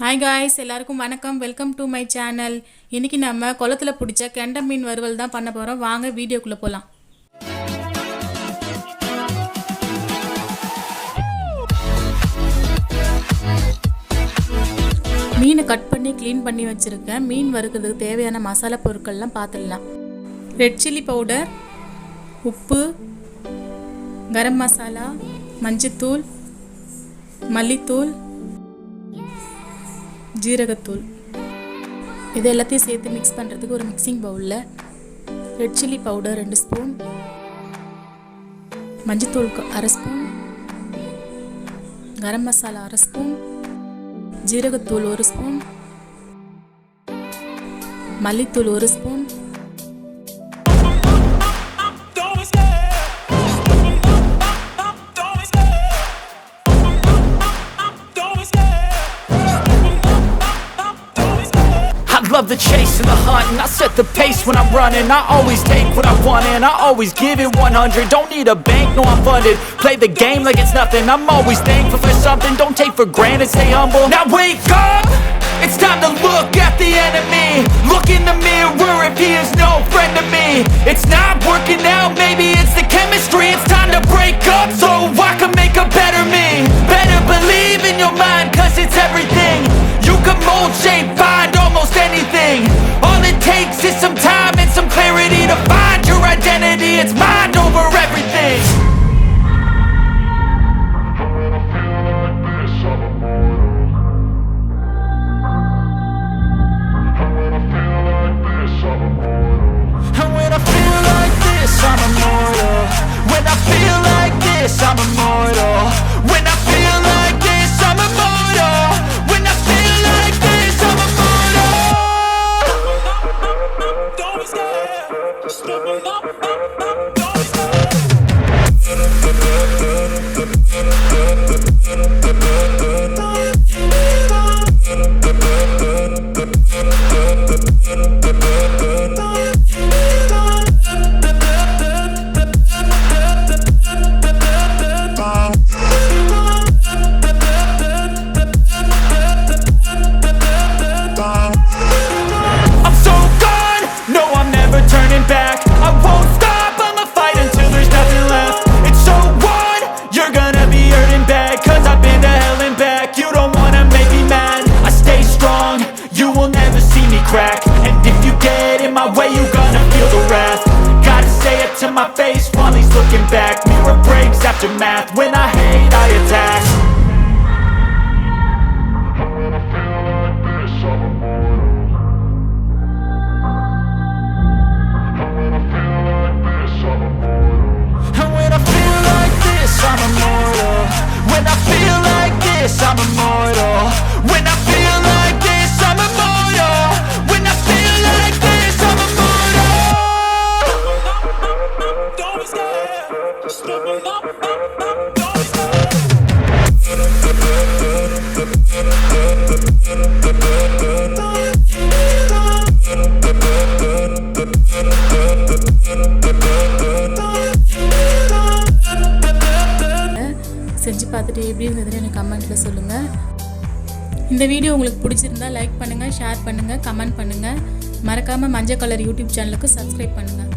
Hi guys, எல்லாருக்கும் வணக்கம். Welcome to my channel. இன்னைக்கு நம்ம குளத்துல பிடிச்ச கெண்டை மீன் வறுவல் தான் பண்ண போறோம். வாங்க வீடியோக்குள்ள போலாம். மீனை கட் பண்ணி க்ளீன் பண்ணி வச்சிருக்கேன். மீன் வறுக்கிறதுக்கு தேவையான மசாலா பொருட்கள்லாம் பார்த்துடலாம். ரெட் சில்லி பவுடர், உப்பு, கரம் மசாலா, மஞ்சத்தூள், மல்லித்தூள், ஜீரகத்தூள். இது எல்லாத்தையும் சேர்த்து மிக்ஸ் பண்ணுறதுக்கு ஒரு மிக்சிங் பவுலில் ரெட் சில்லி பவுடர் 2 ஸ்பூன், மஞ்சத்தூள் 1/2 ஸ்பூன், கரம் மசாலா 1/2 ஸ்பூன், ஜீரகத்தூள் 1 ஸ்பூன், மல்லித்தூள் 1 spoon, Love the chase and the hunt, and I set the pace when I'm running. I always take what I want and I always give it 100. Don't need a bank, no I'm funded. Play the game like it's nothing. I'm always thankful for something. Don't take for granted, stay humble. Now wake up, it's time to look at the enemy. Look in the mirror if he is no friend to me. It's not working out, maybe it's the chemistry. It's time to break up so I can make a better me. Better believe in your mind, cause it's everything. You can mold, shape, find almost anything. All it takes is some time and some clarity to find your identity. It's mind over everything. And when I feel like this, I'm immortal. When I feel like this, I'm immortal. When I feel like this, I'm immortal. When I feel like this, I'm immortal. Don't be scared. Just open up. Don't be scared. Crack. And if you get in my way, you gonna feel the wrath. Gotta say it to my face while he's looking back. Mirror breaks after math. When I hate, I attack. And when I feel like this, I'm immortal. And when I feel like this, I'm immortal. And when I feel like this, I'm immortal. When I feel like this, I'm immortal. When I feel like this, I'm immortal. When I feel like this, I'm immortal. Don't be scared. Just open up. Don't be scared. செஞ்சு பார்த்துட்டு எப்படி இருந்ததுன்னு எனக்கு கமெண்ட்டில் சொல்லுங்கள். இந்த video உங்களுக்கு பிடிச்சிருந்தா லைக் பண்ணுங்கள், ஷேர் பண்ணுங்கள், கமெண்ட் பண்ணுங்கள். மறக்காமல் மஞ்சள் கலர் யூடியூப் சேனலுக்கு சப்ஸ்கிரைப் பண்ணுங்கள்.